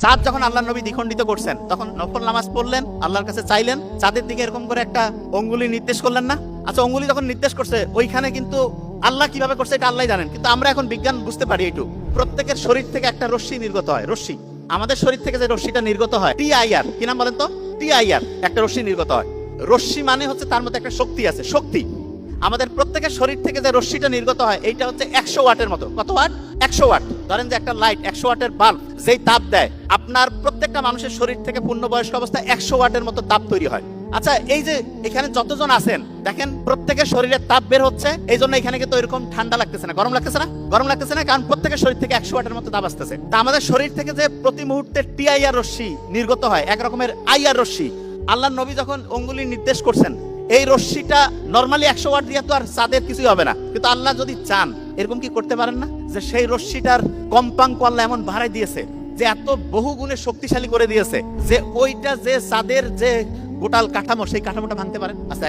চাঁদ যখন আল্লাহ নবী দ্বিখণ্ডিত করছেন তখন নফল নামাজ পড়লেন, আল্লাহর কাছে চাইলেন, চাঁদের দিকে এরকম করে একটা অঙ্গুলি নির্দেশ করলেন না? আচ্ছা, অঙ্গুলি যখন নির্দেশ করছে ওইখানে কিন্তু আল্লাহ কিভাবে করছে এটা আল্লাহ জানেন, কিন্তু আমরা এখন বিজ্ঞান বুঝতে পারি একটু। প্রত্যেকের শরীর থেকে একটা রশ্মি নির্গত হয়, রশ্মি। আমাদের শরীর থেকে যে রশ্মিটা নির্গত হয় TIR, কি নাম বলেন তো? TIR একটা রশ্মি নির্গত হয়। রশ্মি মানে হচ্ছে তার মধ্যে একটা শক্তি আছে, শক্তি। আমাদের প্রত্যেকের শরীর থেকে যে রশ্মিটা নির্গত হয় এইটা হচ্ছে 100 ওয়াটের মতো। কত ওয়াট? 100 ওয়াট। ধরেন যে একটা লাইট 100 ওয়াটের বাল্ব যেই তাপ দেয়, আপনার প্রত্যেকটা মানুষের শরীর থেকে পূর্ণবয়স্ক অবস্থায় 100 ওয়াটের মতো তাপ তৈরি হয়। আচ্ছা, এই যে এখানে যতজন আছেন দেখেন প্রত্যেকের শরীরে তাপ বের হচ্ছে, এই জন্য এখানে কিন্তু এরকম ঠান্ডা লাগতেছে না, গরম লাগতেছে না? গরম লাগতেছে না কারণ প্রত্যেকের শরীর থেকে 100 ওয়াটের মতো তাপ আসতেছে। তা আমাদের শরীর থেকে যে প্রতি মুহূর্তে TIR রশ্মি নির্গত হয়, এক রকমের IR রশ্মি, আল্লাহ নবী যখন অঙ্গুলি নির্দেশ করছেন, এই রশ্মিটা নরমালি 100 ওয়াট দিয়ে তো আর চাঁদের কিছুই হবে না, কিন্তু আল্লাহ যদি চান এরকম কি করতে পারেন না যে সেই রশ্মিটার কম্পাঙ্ক আল্লাহ এমন বাড়াই দিয়েছে, যে এত বহু গুণে শক্তিশালী করে দিয়েছে যে ওইটা যে চাঁদের যে গোটাল কাঠামো সেই কাঠামোটা ভাঙতে পারেন। আচ্ছা,